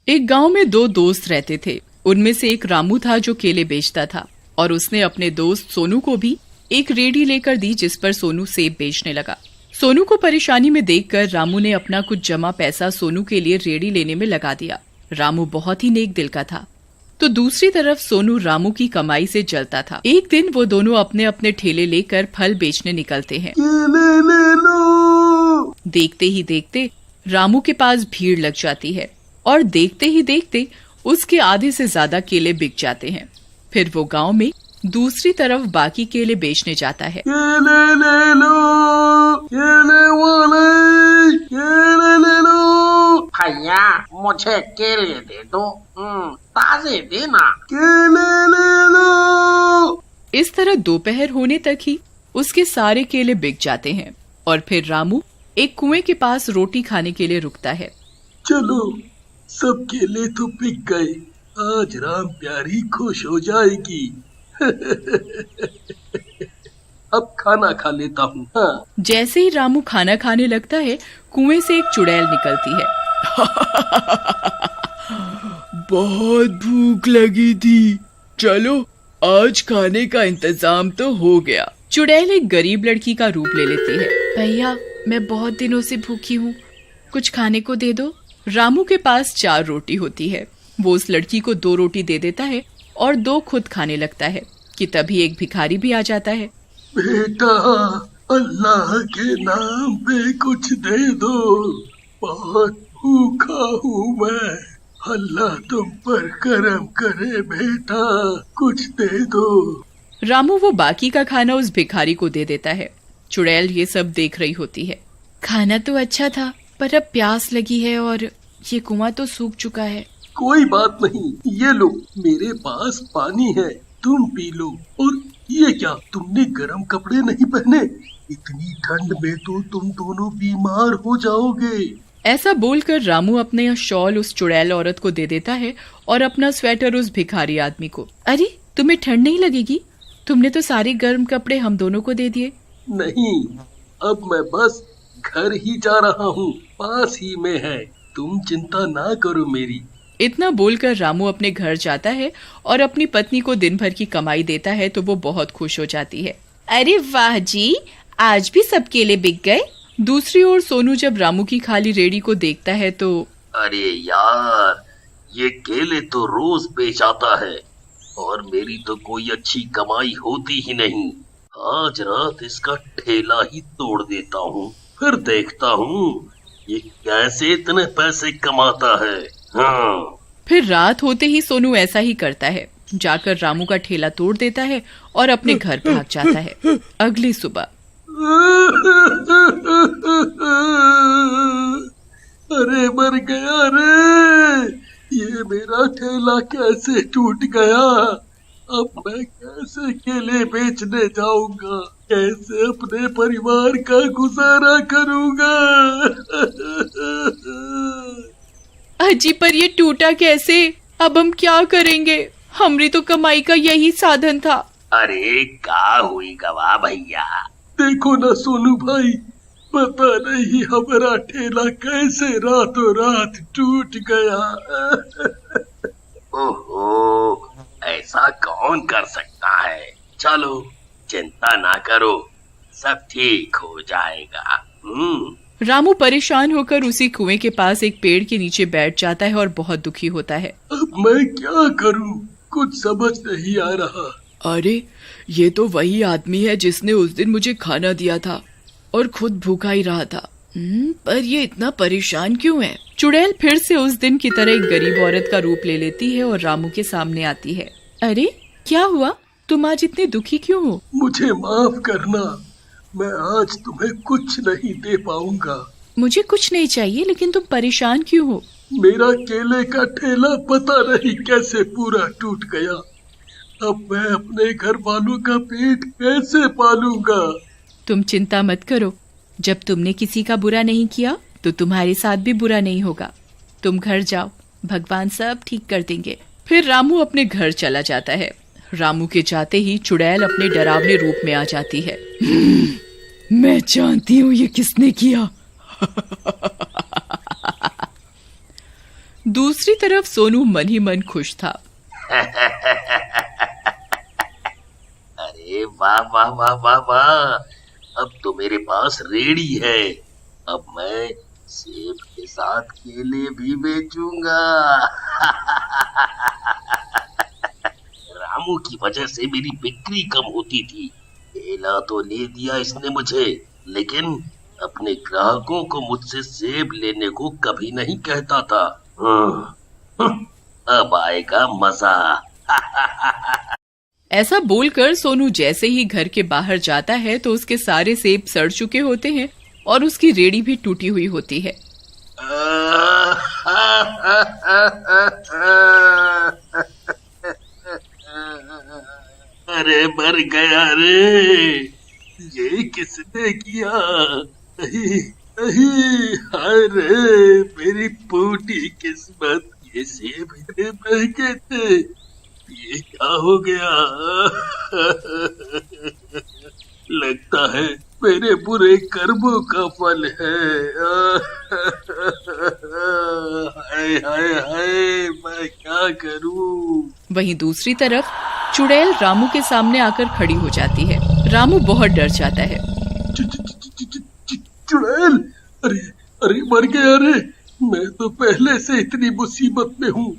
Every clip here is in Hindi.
एक गांव में दो दोस्त रहते थे। उनमें से एक रामू था जो केले बेचता था और उसने अपने दोस्त सोनू को भी एक रेडी लेकर दी जिस पर सोनू सेब बेचने लगा। सोनू को परेशानी में देखकर रामू ने अपना कुछ जमा पैसा सोनू के लिए रेडी लेने में लगा दिया। रामू बहुत ही नेक दिल का था, तो दूसरी तरफ सोनू रामू की कमाई से जलता था। एक दिन वो दोनों अपने अपने ठेले लेकर फल बेचने निकलते हैं। देखते ही देखते रामू के पास भीड़ लग जाती है और देखते ही देखते उसके आधे से ज्यादा केले बिक जाते हैं। फिर वो गांव में दूसरी तरफ बाकी केले बेचने जाता है। केले ले लो, केले वाले, केले ले लो। भैया मुझे केले दे दो, ताजे देना। केले ले लो। इस तरह दोपहर होने तक ही उसके सारे केले बिक जाते हैं और फिर रामू एक कुएं के पास रोटी खाने के लिए रुकता है। चलो, सब केले तो बिक गए, आज राम प्यारी खुश हो जाएगी। अब खाना खा लेता हूँ। हाँ। जैसे ही रामू खाना खाने लगता है, कुएं से एक चुड़ैल निकलती है। बहुत भूख लगी थी, चलो आज खाने का इंतजाम तो हो गया। चुड़ैल एक गरीब लड़की का रूप ले लेती है। भैया मैं बहुत दिनों से भूखी हूँ, कुछ खाने को दे दो। रामू के पास 4 रोटी होती है। वो उस लड़की को 2 रोटी दे देता है और 2 खुद खाने लगता है कि तभी एक भिखारी भी आ जाता है। बेटा, अल्लाह के नाम पे कुछ दे दो, बहुत भूखा हूँ मैं। अल्लाह तुम पर करम करे बेटा, कुछ दे दो। रामू वो बाकी का खाना उस भिखारी को दे देता है। चुड़ैल ये सब देख रही होती है। खाना तो अच्छा था, पर अब प्यास लगी है और ये कुआं तो सूख चुका है। कोई बात नहीं, ये लो, मेरे पास पानी है, तुम पी लो। और ये क्या, तुमने गर्म कपड़े नहीं पहने? इतनी ठंड में तो तुम दोनों बीमार हो जाओगे। ऐसा बोलकर रामू अपने शॉल उस चुड़ैल औरत को दे देता है और अपना स्वेटर उस भिखारी आदमी को। अरे तुम्हें ठंड नहीं लगेगी? तुमने तो सारे गर्म कपड़े हम दोनों को दे दिए। नहीं, अब मैं बस घर ही जा रहा हूँ, पास ही में है, तुम चिंता ना करो मेरी। इतना बोलकर रामू अपने घर जाता है और अपनी पत्नी को दिन भर की कमाई देता है तो वो बहुत खुश हो जाती है। अरे वाह जी, आज भी सब केले बिक गए। दूसरी ओर सोनू जब रामू की खाली रेड़ी को देखता है तो अरे यार, ये केले तो रोज बेच आता है और मेरी तो कोई अच्छी कमाई होती ही नहीं। आज रात इसका ठेला ही तोड़ देता हूँ, फिर देखता हूँ ये कैसे इतने पैसे कमाता है। हाँ। फिर रात होते ही सोनू ऐसा ही करता है, जाकर रामू का ठेला तोड़ देता है और अपने घर भाग जाता है। अगली सुबह अरे मर गया रे, ये मेरा ठेला कैसे टूट गया। अब मैं कैसे केले बेचने जाऊंगा, कैसे अपने परिवार का गुजारा करूंगा। अजी पर ये टूटा कैसे? अब हम क्या करेंगे? हमारी तो कमाई का यही साधन था। अरे का हुई गवा भैया, देखो ना सोनू भाई, पता नहीं हमारा ठेला कैसे रातों रात टूट गया। ओहो, ऐसा कौन कर सकता है। चलो चिंता ना करो, सब ठीक हो जाएगा। रामू परेशान होकर उसी कुएं के पास एक पेड़ के नीचे बैठ जाता है और बहुत दुखी होता है। अब मैं क्या करूं, कुछ समझ नहीं आ रहा। अरे ये तो वही आदमी है जिसने उस दिन मुझे खाना दिया था और खुद भूखा ही रहा था। पर ये इतना परेशान क्यों है? चुड़ैल फिर से उस दिन की तरह एक गरीब औरत का रूप ले लेती है और रामू के सामने आती है। अरे क्या हुआ, तुम आज इतने दुखी क्यों हो? मुझे माफ करना, मैं आज तुम्हें कुछ नहीं दे पाऊंगा। मुझे कुछ नहीं चाहिए, लेकिन तुम परेशान क्यों हो? मेरा केले का ठेला पता नहीं कैसे पूरा टूट गया। अब मैं अपने घर वालों का पेट कैसे पालूंगा। तुम चिंता मत करो, जब तुमने किसी का बुरा नहीं किया तो तुम्हारे साथ भी बुरा नहीं होगा। तुम घर जाओ, भगवान सब ठीक कर देंगे। फिर रामू अपने घर चला जाता है। रामू के जाते ही चुड़ैल अपने डरावने रूप में आ जाती है। मैं जानती हूँ ये किसने किया। दूसरी तरफ सोनू मन ही मन खुश था। अरे वाह वाह वाह वाह वाह, अब तो मेरे पास रेड़ी है। अब मैं सेब के साथ केले भी बेचूंगा। रामू की वजह से मेरी बिक्री कम होती थी। केला तो ले दिया इसने मुझे, लेकिन अपने ग्राहकों को मुझसे सेब लेने को कभी नहीं कहता था। अब आएगा मजा। ऐसा बोलकर सोनू जैसे ही घर के बाहर जाता है तो उसके सारे सेब सड़ चुके होते हैं और उसकी रेड़ी भी टूटी हुई होती है। अरे मर गया रे, ये किसने किया? हाय रे मेरी फूटी किस्मत, ये सेब इतने महंगे थे, ये क्या हो गया? लगता है मेरे बुरे कर्मों का फल है। हाय हाय हाय, मैं क्या करूं? वहीं दूसरी तरफ चुड़ैल रामू के सामने आकर खड़ी हो जाती है। रामू बहुत डर जाता है। चुड़ैल, अरे अरे मर गया रे, मैं तो पहले से इतनी मुसीबत में हूँ,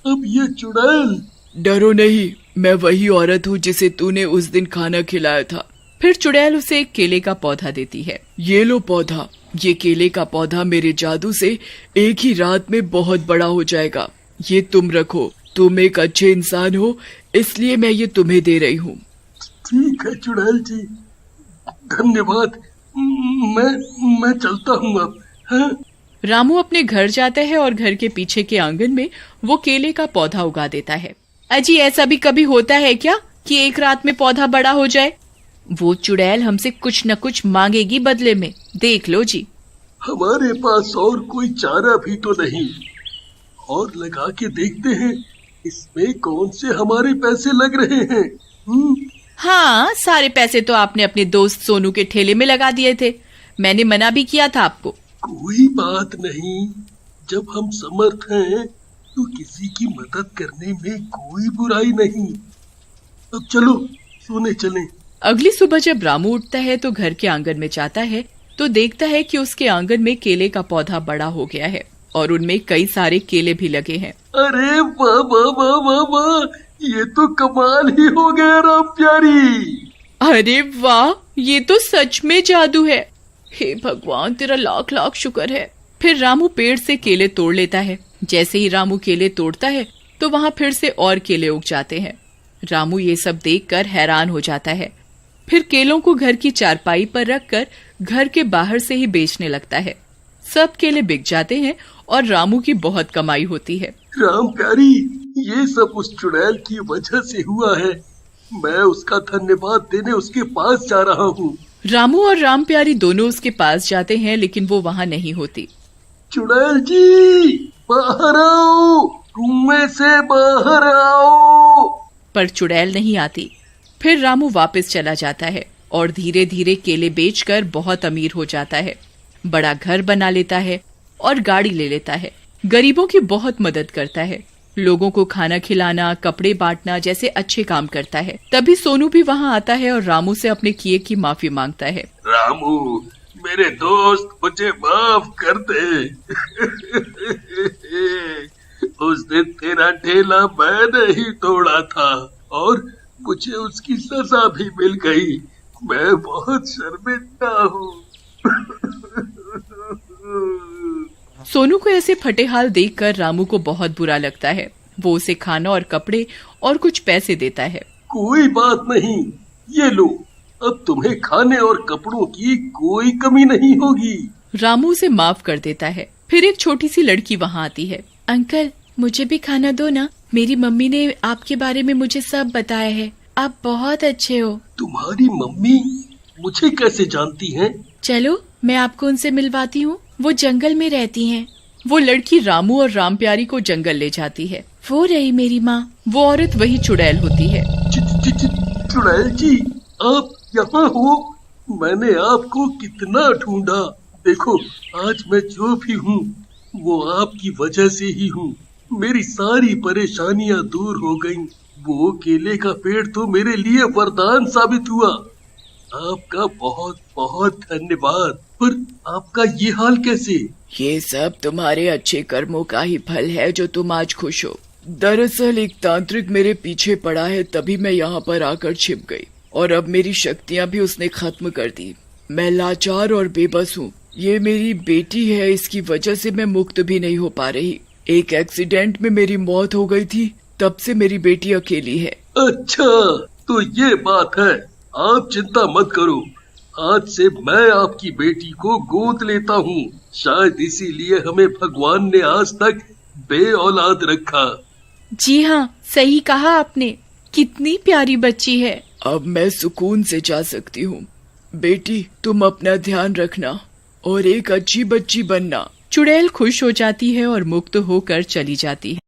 अब ये चुड़ैल। डरो नहीं, मैं वही औरत हूँ जिसे तूने उस दिन खाना खिलाया था। फिर चुड़ैल उसे एक केले का पौधा देती है। ये लो पौधा, ये केले का पौधा मेरे जादू से एक ही रात में बहुत बड़ा हो जाएगा। ये तुम रखो, तुम एक अच्छे इंसान हो इसलिए मैं ये तुम्हें दे रही हूँ। ठीक है चुड़ैल जी, धन्यवाद। मैं चलता हूँ अब। हाँ? रामू अपने घर जाता है और घर के पीछे के आंगन में वो केले का पौधा उगा देता है। अजी ऐसा भी कभी होता है क्या कि एक रात में पौधा बड़ा हो जाए? वो चुड़ैल हमसे कुछ न कुछ मांगेगी बदले में, देख लो जी। हमारे पास और कोई चारा भी तो नहीं, और लगा के देखते हैं इसमें कौन से हमारे पैसे लग रहे हैं। हाँ, सारे पैसे तो आपने अपने दोस्त सोनू के ठेले में लगा दिए थे, मैंने मना भी किया था आपको। कोई बात नहीं, जब हम समर्थ हैं तो किसी की मदद करने में कोई बुराई नहीं। अब चलो सोने चलें। अगली सुबह जब रामू उठता है तो घर के आंगन में जाता है तो देखता है कि उसके आंगन में केले का पौधा बड़ा हो गया है और उनमें कई सारे केले भी लगे हैं। अरे वाह वाह वाह वाह वाह, ये तो कमाल ही हो गया राम प्यारी। अरे वाह, ये तो सच में जादू है। हे भगवान, तेरा लाख लाख शुक्र है। फिर रामू पेड़ से केले तोड़ लेता है। जैसे ही रामू केले तोड़ता है तो वहाँ फिर से और केले उग जाते हैं। रामू ये सब देखकर हैरान हो जाता है। फिर केलों को घर की चारपाई पर रखकर घर के बाहर से ही बेचने लगता है। सब केले बिक जाते हैं और रामू की बहुत कमाई होती है। राम प्यारी, ये सब उस चुड़ैल की वजह से हुआ है। मैं उसका धन्यवाद देने उसके पास जा रहा हूँ। रामू और राम प्यारी दोनों उसके पास जाते हैं लेकिन वो वहाँ नहीं होती। चुड़ैल जी, बाहर आओ, कुएं से बाहर आओ। पर चुड़ैल नहीं आती। फिर रामू वापस चला जाता है और धीरे धीरे केले बेचकर बहुत अमीर हो जाता है। बड़ा घर बना लेता है और गाड़ी ले लेता है। गरीबों की बहुत मदद करता है। लोगों को खाना खिलाना, कपड़े बांटना जैसे अच्छे काम करता है। तभी सोनू भी वहाँ आता है और रामू से अपने किए की माफी मांगता है। रामू, मेरे दोस्त, मुझे माफ कर दे। उस दिन तेरा ठेला मैंने ही तोड़ा था और मुझे उसकी सजा भी मिल गई। मैं बहुत शर्मिंदा हूँ। सोनू को ऐसे फटेहाल देखकर रामू को बहुत बुरा लगता है। वो उसे खाना और कपड़े और कुछ पैसे देता है। कोई बात नहीं, ये लो, अब तुम्हें खाने और कपड़ों की कोई कमी नहीं होगी। रामू उसे माफ कर देता है। फिर एक छोटी सी लड़की वहाँ आती है। अंकल, मुझे भी खाना दो ना, मेरी मम्मी ने आपके बारे में मुझे सब बताया है, आप बहुत अच्छे हो। तुम्हारी मम्मी मुझे कैसे जानती हैं? चलो मैं आपको उनसे मिलवाती हूँ, वो जंगल में रहती हैं। वो लड़की रामू और राम प्यारी को जंगल ले जाती है। वो रही मेरी माँ। वो औरत वही चुड़ैल होती है। चुड़ैल जी, आप यहाँ हो? मैंने आपको कितना ढूंढा। देखो, आज मैं जो भी हूँ वो आपकी वजह से ही हूँ। मेरी सारी परेशानियां दूर हो गईं। वो केले का पेड़ तो मेरे लिए वरदान साबित हुआ। आपका बहुत बहुत धन्यवाद। पर आपका ये हाल कैसे? ये सब तुम्हारे अच्छे कर्मों का ही फल है जो तुम आज खुश हो। दरअसल एक तांत्रिक मेरे पीछे पड़ा है, तभी मैं यहाँ पर आकर छिप गई और अब मेरी शक्तियाँ भी उसने खत्म कर दी। मैं लाचार और बेबस हूँ। ये मेरी बेटी है, इसकी वजह से मैं मुक्त भी नहीं हो पा रही। एक एक्सीडेंट में मेरी मौत हो गई थी, तब से मेरी बेटी अकेली है। अच्छा, तो ये बात है। आप चिंता मत करो, आज से मैं आपकी बेटी को गोद लेता हूँ। शायद इसीलिए हमें भगवान ने आज तक बे औलाद रखा। जी हाँ, सही कहा आपने। कितनी प्यारी बच्ची है। अब मैं सुकून से जा सकती हूँ। बेटी, तुम अपना ध्यान रखना और एक अच्छी बच्ची बनना। चुड़ैल खुश हो जाती है और मुक्त होकर चली जाती है।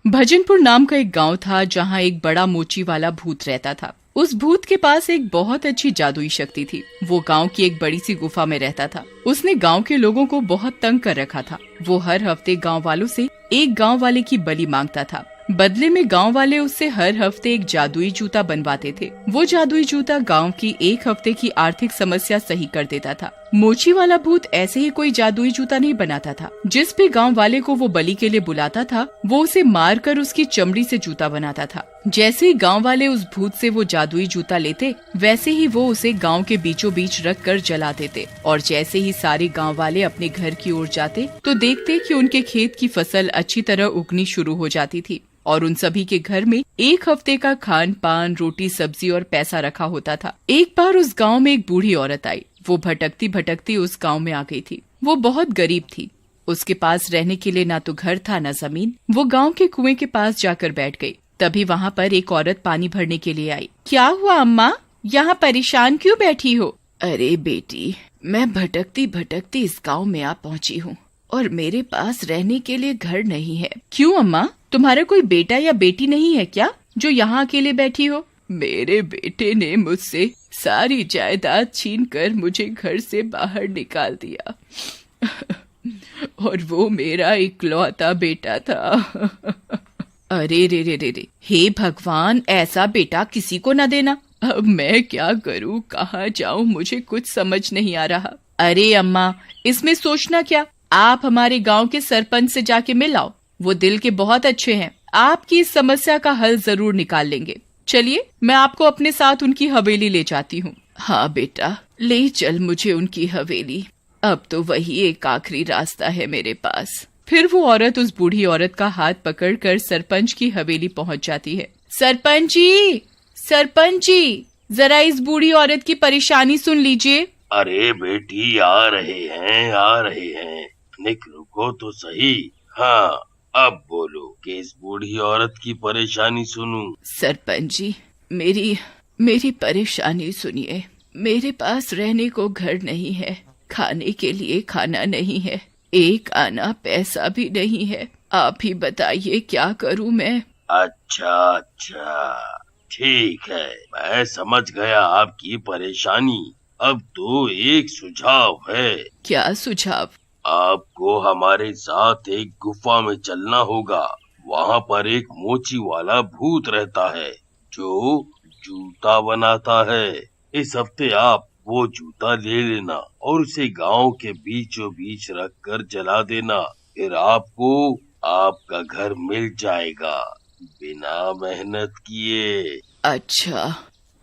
भजनपुर नाम का एक गांव था जहां एक बड़ा मोची वाला भूत रहता था। उस भूत के पास एक बहुत अच्छी जादुई शक्ति थी। वो गांव की एक बड़ी सी गुफा में रहता था। उसने गांव के लोगों को बहुत तंग कर रखा था। वो हर हफ्ते गांव वालों से एक गांव वाले की बलि मांगता था। बदले में गांव वाले उससे हर हफ्ते एक जादुई जूता बनवाते थे। वो जादुई जूता गांव की एक हफ्ते की आर्थिक समस्या सही कर देता था। मोची वाला भूत ऐसे ही कोई जादुई जूता नहीं बनाता था। जिस भी गांव वाले को वो बलि के लिए बुलाता था, वो उसे मार कर उसकी चमड़ी से जूता बनाता था। जैसे ही गांव वाले उस भूत से वो जादुई जूता लेते, वैसे ही वो उसे गांव के बीचों बीच रख कर जला देते। और जैसे ही सारे गांव वाले अपने घर की ओर जाते, तो देखते कि उनके खेत की फसल अच्छी तरह उगनी शुरू हो जाती थी और उन सभी के घर में एक हफ्ते का खान पान, रोटी सब्जी और पैसा रखा होता था। एक बार उस गांव में एक बूढ़ी औरत आई। वो भटकती भटकती उस गांव में आ गई थी। वो बहुत गरीब थी। उसके पास रहने के लिए ना तो घर था ना जमीन। वो गांव के कुएं के पास जाकर बैठ गई। तभी वहाँ पर एक औरत पानी भरने के लिए आई। क्या हुआ अम्मा, यहाँ परेशान क्यों बैठी हो? अरे बेटी, मैं भटकती भटकती इस गांव में आ पहुँची हूँ और मेरे पास रहने के लिए घर नहीं है। क्यों अम्मा, तुम्हारा कोई बेटा या बेटी नहीं है क्या जो यहाँ अकेले बैठी हो? मेरे बेटे ने मुझसे सारी जायदाद छीनकर मुझे घर से बाहर निकाल दिया और वो मेरा इकलौता बेटा था। अरे रे रे रे रे, हे भगवान, ऐसा बेटा किसी को न देना। अब मैं क्या करूं, कहाँ जाऊं, मुझे कुछ समझ नहीं आ रहा। अरे अम्मा, इसमें सोचना क्या, आप हमारे गांव के सरपंच से जाके मिल आओ। वो दिल के बहुत अच्छे हैं, आपकी इस समस्या का हल जरूर निकाल लेंगे। चलिए, मैं आपको अपने साथ उनकी हवेली ले जाती हूँ। हाँ बेटा, ले चल मुझे उनकी हवेली। अब तो वही एक आखिरी रास्ता है मेरे पास। फिर वो औरत उस बूढ़ी औरत का हाथ पकड़कर सरपंच की हवेली पहुँच जाती है। सरपंच जी, सरपंच जी, जरा इस बूढ़ी औरत की परेशानी सुन लीजिए। अरे बेटी, आ रहे हैं आ रहे हैं, निक रुको तो सही। हाँ, अब बोलो कि इस बूढ़ी औरत की परेशानी सुनूं। सरपंच जी, मेरी परेशानी सुनिए। मेरे पास रहने को घर नहीं है, खाने के लिए खाना नहीं है, एक आना पैसा भी नहीं है। आप ही बताइए क्या करूं मैं? अच्छा, ठीक है, मैं समझ गया आपकी परेशानी। अब तो एक सुझाव है। क्या सुझाव? आपको हमारे साथ एक गुफा में चलना होगा। वहाँ पर एक मोची वाला भूत रहता है जो जूता बनाता है। इस हफ्ते आप वो जूता ले लेना और उसे गांव के बीचों बीच रख कर जला देना। फिर आपको आपका घर मिल जाएगा बिना मेहनत किए। अच्छा,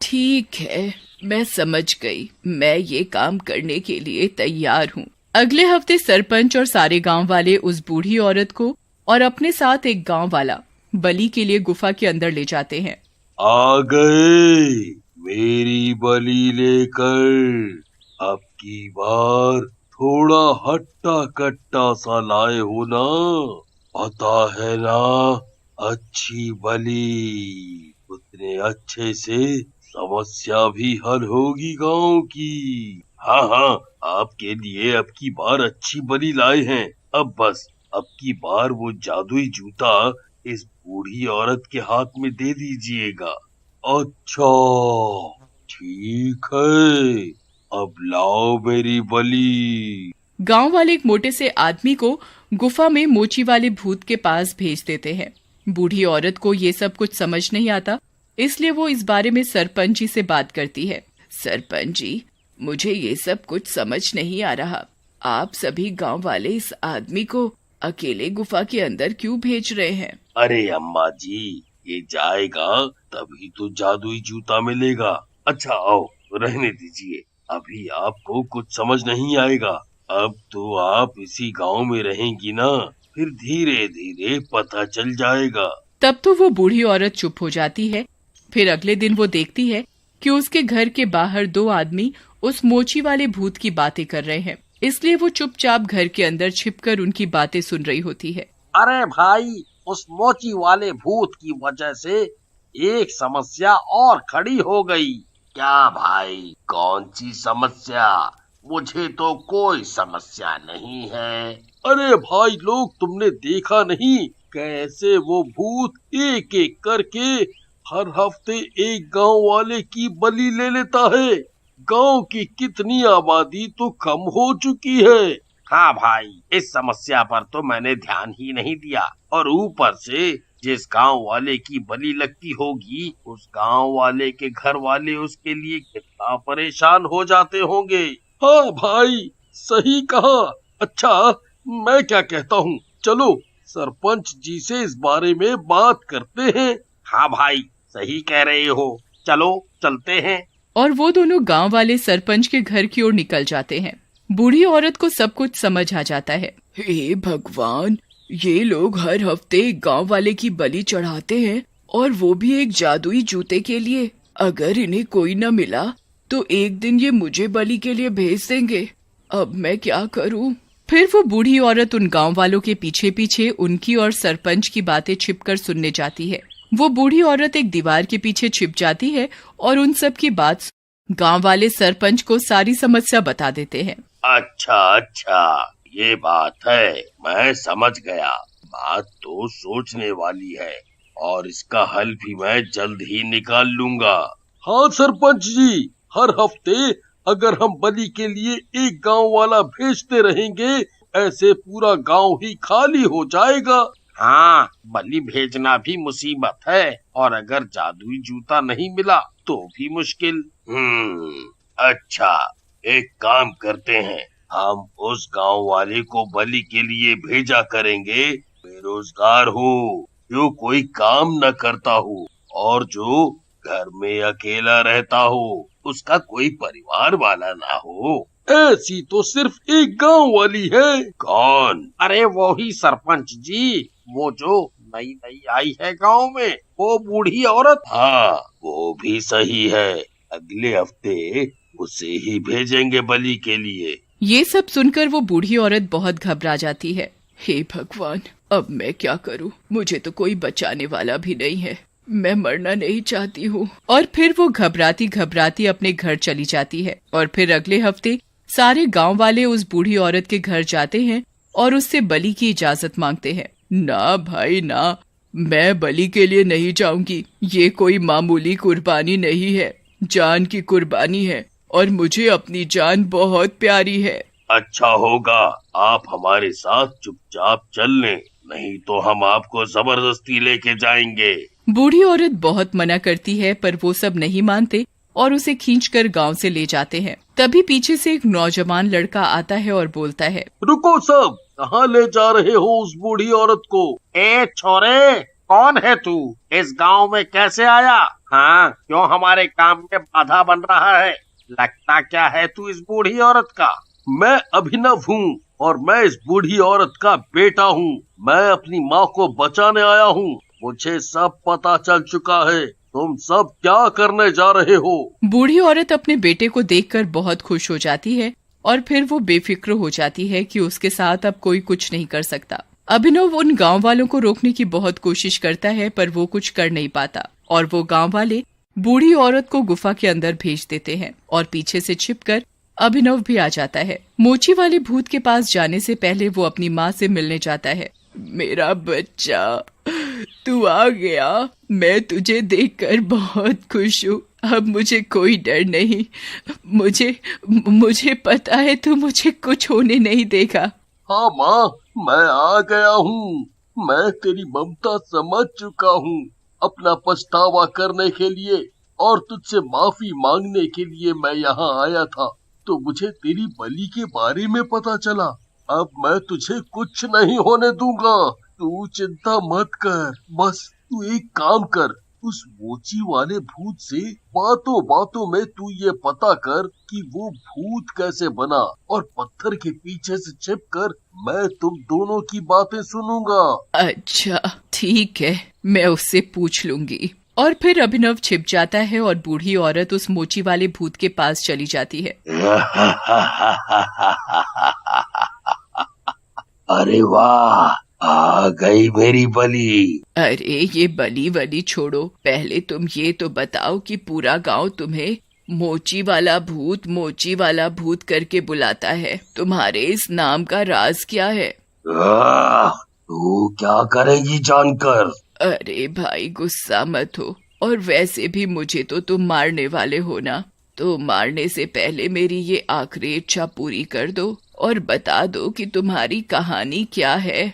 ठीक है, मैं समझ गई। मैं ये काम करने के लिए तैयार हूँ। अगले हफ्ते सरपंच और सारे गांव वाले उस बूढ़ी औरत को और अपने साथ एक गांव वाला बलि के लिए गुफा के अंदर ले जाते हैं। आ गए मेरी बलि लेकर। अब की बार थोड़ा हट्टा कट्टा सा लाए हो ना, पता है ना, अच्छी बलि उतने अच्छे से समस्या भी हल होगी गांव की। हाँ, आपके लिए अब की बार अच्छी बलि लाए हैं। अब की बार वो जादुई जूता इस बूढ़ी औरत के हाथ में दे दीजिएगा। अच्छा, ठीक है, अब लाओ मेरी बलि। गांव वाले एक मोटे से आदमी को गुफा में मोची वाले भूत के पास भेज देते हैं। बूढ़ी औरत को ये सब कुछ समझ नहीं आता, इसलिए वो इस बारे में सरपंच जी से बात करती है। सरपंच जी, मुझे ये सब कुछ समझ नहीं आ रहा। आप सभी गांव वाले इस आदमी को अकेले गुफा के अंदर क्यों भेज रहे हैं? अरे अम्मा जी, ये जाएगा तभी तो जादुई जूता मिलेगा। अच्छा आओ, रहने दीजिए, अभी आपको कुछ समझ नहीं आएगा। अब तो आप इसी गांव में रहेंगी ना, फिर धीरे धीरे पता चल जाएगा। तब तो वो बूढ़ी औरत चुप हो जाती है। फिर अगले दिन वो देखती है कि उसके घर के बाहर 2 आदमी उस मोची वाले भूत की बातें कर रहे हैं, इसलिए वो चुपचाप घर के अंदर छिपकर उनकी बातें सुन रही होती है। अरे भाई, उस मोची वाले भूत की वजह से एक समस्या और खड़ी हो गई। क्या भाई, कौन सी समस्या? मुझे तो कोई समस्या नहीं है। अरे भाई लोग, तुमने देखा नहीं कैसे वो भूत एक एक करके हर हफ्ते एक गांव वाले की बलि ले लेता है। गांव की कितनी आबादी तो कम हो चुकी है। हाँ भाई, इस समस्या पर तो मैंने ध्यान ही नहीं दिया, और ऊपर से जिस गांव वाले की बलि लगती होगी, उस गांव वाले के घर वाले उसके लिए कितना परेशान हो जाते होंगे। हाँ भाई, सही कहा। अच्छा, मैं क्या कहता हूँ, चलो सरपंच जी से इस बारे में बात करते हैं। हाँ भाई, सही कह रहे हो, चलो चलते हैं। और वो दोनों गांव वाले सरपंच के घर की ओर निकल जाते हैं। बूढ़ी औरत को सब कुछ समझ आ जाता है। हे भगवान, ये लोग हर हफ्ते गांव वाले की बलि चढ़ाते हैं, और वो भी एक जादुई जूते के लिए। अगर इन्हें कोई न मिला तो एक दिन ये मुझे बलि के लिए भेज देंगे। अब मैं क्या करूं? फिर वो बूढ़ी औरत उन गांव वालों के पीछे पीछे उनकी और सरपंच की बातें छिपकर सुनने जाती है। वो बूढ़ी औरत एक दीवार के पीछे छिप जाती है और उन सब की बात गांव वाले सरपंच को सारी समस्या बता देते हैं। अच्छा, ये बात है, मैं समझ गया। बात तो सोचने वाली है, और इसका हल भी मैं जल्द ही निकाल लूंगा। हाँ सरपंच जी, हर हफ्ते अगर हम बलि के लिए एक गांव वाला भेजते रहेंगे, ऐसे पूरा गांव ही खाली हो जाएगा। हाँ, बलि भेजना भी मुसीबत है, और अगर जादुई जूता नहीं मिला तो भी मुश्किल। अच्छा, एक काम करते हैं, हम उस गांव वाले को बलि के लिए भेजा करेंगे बेरोजगार हो, जो कोई काम न करता हो और जो घर में अकेला रहता हो, उसका कोई परिवार वाला ना हो। ऐसी तो सिर्फ एक गांव वाली है। कौन? अरे वो ही सरपंच जी, वो जो नई नई आई है गांव में, वो बूढ़ी औरत। हाँ, वो भी सही है। अगले हफ्ते उसे ही भेजेंगे बलि के लिए। ये सब सुनकर वो बूढ़ी औरत बहुत घबरा जाती है। हे भगवान, अब मैं क्या करूं? मुझे तो कोई बचाने वाला भी नहीं है। मैं मरना नहीं चाहती हूँ। और फिर वो घबराती घबराती अपने घर चली जाती है। और फिर अगले हफ्ते सारे गांव वाले उस बूढ़ी औरत के घर जाते हैं और उससे बलि की इजाजत मांगते हैं। ना भाई ना, मैं बलि के लिए नहीं जाऊंगी। ये कोई मामूली कुर्बानी नहीं है, जान की कुर्बानी है, और मुझे अपनी जान बहुत प्यारी है। अच्छा होगा आप हमारे साथ चुपचाप चल लें, नहीं तो हम आपको जबरदस्ती लेके जाएंगे। बूढ़ी औरत बहुत मना करती है, पर वो सब नहीं मानते और उसे खींचकर गांव से ले जाते हैं। तभी पीछे से एक नौजवान लड़का आता है और बोलता है, रुको सब, कहाँ ले जा रहे हो उस बूढ़ी औरत को? ए छोरे, कौन है तू? इस गांव में कैसे आया? हाँ, क्यों हमारे काम में बाधा बन रहा है? लगता क्या है तू इस बूढ़ी औरत का? मैं अभिनव हूँ और मैं इस बूढ़ी औरत का बेटा हूँ। मैं अपनी माँ को बचाने आया हूँ। मुझे सब पता चल चुका है। तुम सब क्या करने जा रहे हो? बूढ़ी औरत अपने बेटे को देखकर बहुत खुश हो जाती है और फिर वो बेफिक्र हो जाती है कि उसके साथ अब कोई कुछ नहीं कर सकता। अभिनव उन गांव वालों को रोकने की बहुत कोशिश करता है, पर वो कुछ कर नहीं पाता और वो गांव वाले बूढ़ी औरत को गुफा के अंदर भेज देते हैं और पीछे से छिपकर अभिनव भी आ जाता है। मोची वाले भूत के पास जाने से पहले वो अपनी माँ से मिलने जाता है। मेरा बच्चा, तू आ गया। मैं तुझे देखकर बहुत खुश हूँ। अब मुझे कोई डर नहीं। मुझे पता है तू मुझे कुछ होने नहीं देगा। हाँ माँ, मैं आ गया हूँ। मैं तेरी ममता समझ चुका हूँ। अपना पछतावा करने के लिए और तुझसे माफी मांगने के लिए मैं यहाँ आया था, तो मुझे तेरी बलि के बारे में पता चला। अब मैं तुझे कुछ नहीं होने दूंगा। तू चिंता मत कर। बस तू एक काम कर, उस मोची वाले भूत से बातों बातों में तू ये पता कर कि वो भूत कैसे बना, और पत्थर के पीछे से छिपकर मैं तुम दोनों की बातें सुनूंगा। अच्छा ठीक है, मैं उससे पूछ लूंगी। और फिर अभिनव छिप जाता है और बूढ़ी औरत उस मोची वाले भूत के पास चली जाती है। अरे वाह, आ गई मेरी बलि। अरे ये बली वली छोड़ो, पहले तुम ये तो बताओ कि पूरा गांव तुम्हें मोची वाला भूत करके बुलाता है। तुम्हारे इस नाम का राज क्या है? तू क्या करेगी जानकर? अरे भाई गुस्सा मत हो, और वैसे भी मुझे तो तुम मारने वाले हो ना, तो मारने से पहले मेरी ये आखिरी इच्छा पूरी कर दो और बता दो कि तुम्हारी कहानी क्या है।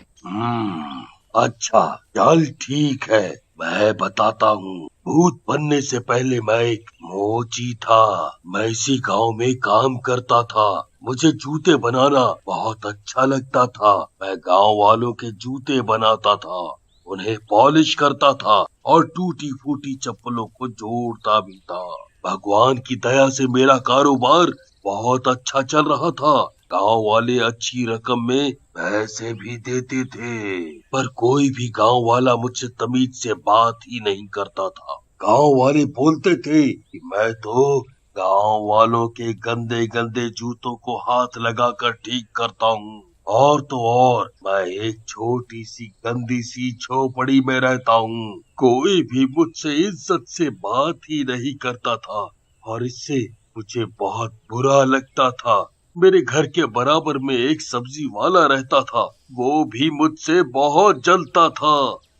अच्छा चल ठीक है, मैं बताता हूँ। भूत बनने से पहले मैं एक मोची था। मैं इसी गांव में काम करता था। मुझे जूते बनाना बहुत अच्छा लगता था। मैं गांव वालों के जूते बनाता था, उन्हें पॉलिश करता था और टूटी फूटी चप्पलों को जोड़ता भी था। भगवान की दया से मेरा कारोबार बहुत अच्छा चल रहा था। गांव वाले अच्छी रकम में पैसे भी देते थे, पर कोई भी गांव वाला मुझसे तमीज से बात ही नहीं करता था। गांव वाले बोलते थे कि मैं तो गांव वालों के गंदे गंदे जूतों को हाथ लगाकर ठीक करता हूँ, और तो और मैं एक छोटी सी गंदी सी झोपड़ी में रहता हूँ। कोई भी मुझसे इज्जत से बात ही नहीं करता था, और इससे मुझे बहुत बुरा लगता था। मेरे घर के बराबर में एक सब्जी वाला रहता था, वो भी मुझसे बहुत जलता था।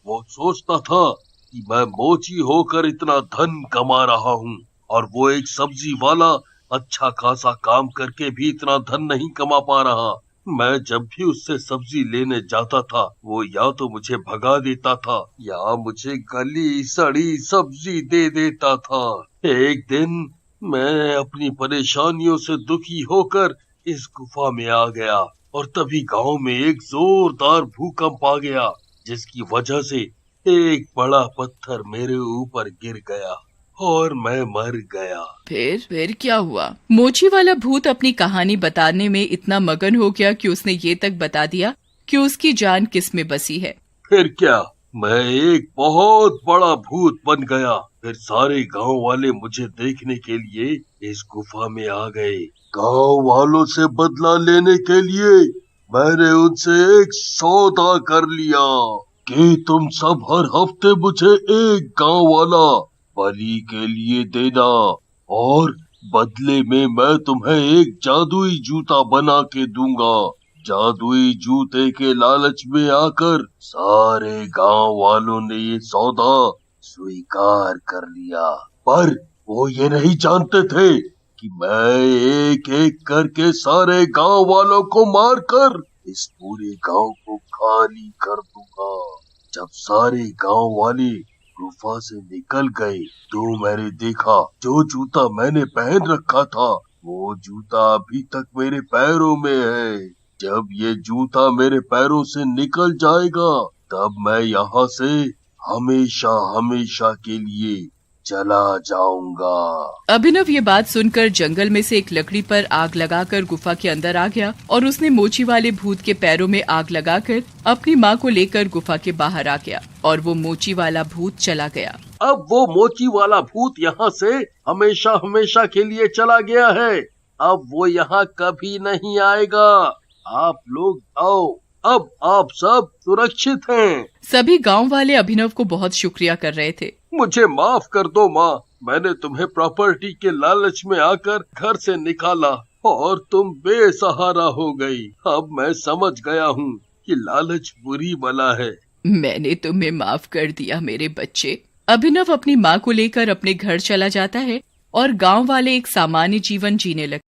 वो सोचता था कि मैं मोची होकर इतना धन कमा रहा हूँ, और वो एक सब्जी वाला अच्छा खासा काम करके भी इतना धन नहीं कमा पा रहा। मैं जब भी उससे सब्जी लेने जाता था, वो या तो मुझे भगा देता था या मुझे गली सड़ी सब्जी दे देता था। एक दिन मैं अपनी परेशानियों से दुखी होकर इस गुफा में आ गया, और तभी गांव में एक जोरदार भूकंप आ गया, जिसकी वजह से एक बड़ा पत्थर मेरे ऊपर गिर गया और मैं मर गया। फिर क्या हुआ? मोची वाला भूत अपनी कहानी बताने में इतना मगन हो गया कि उसने ये तक बता दिया कि उसकी जान किस में बसी है। फिर क्या, मैं एक बहुत बड़ा भूत बन गया। फिर सारे गांव वाले मुझे देखने के लिए इस गुफा में आ गए। गांव वालों से बदला लेने के लिए मैंने उनसे एक सौदा कर लिया कि तुम सब हर हफ्ते मुझे एक गांव वाला बलि के लिए देना, और बदले में मैं तुम्हें एक जादुई जूता बना के दूंगा। जादुई जूते के लालच में आकर सारे गांव वालों ने ये सौदा स्वीकार कर लिया, पर वो ये नहीं जानते थे कि मैं एक एक करके सारे गांव वालों को मारकर इस पूरे गांव को खाली कर दूंगा। जब सारे गांव वाले गुफा से निकल गए तो मैंने देखा जो जूता मैंने पहन रखा था वो जूता अभी तक मेरे पैरों में है। जब ये जूता मेरे पैरों से निकल जाएगा तब मैं यहाँ से हमेशा हमेशा के लिए चला जाऊंगा। अभिनव ये बात सुनकर जंगल में से एक लकड़ी पर आग लगाकर गुफा के अंदर आ गया, और उसने मोची वाले भूत के पैरों में आग लगाकर अपनी माँ को लेकर गुफा के बाहर आ गया, और वो मोची वाला भूत चला गया। अब वो मोची वाला भूत यहाँ से हमेशा हमेशा के लिए चला गया है। अब वो यहाँ कभी नहीं आएगा। आप लोग आओ, अब आप सब सुरक्षित हैं। सभी गांव वाले अभिनव को बहुत शुक्रिया कर रहे थे। मुझे माफ कर दो माँ, मैंने तुम्हें प्रॉपर्टी के लालच में आकर घर से निकाला और तुम बेसहारा हो गई। अब मैं समझ गया हूँ कि लालच बुरी बला है। मैंने तुम्हें माफ कर दिया मेरे बच्चे, अभिनव अपनी माँ को लेकर अपने घर चला जाता है और गांव वाले एक सामान्य जीवन जीने लगते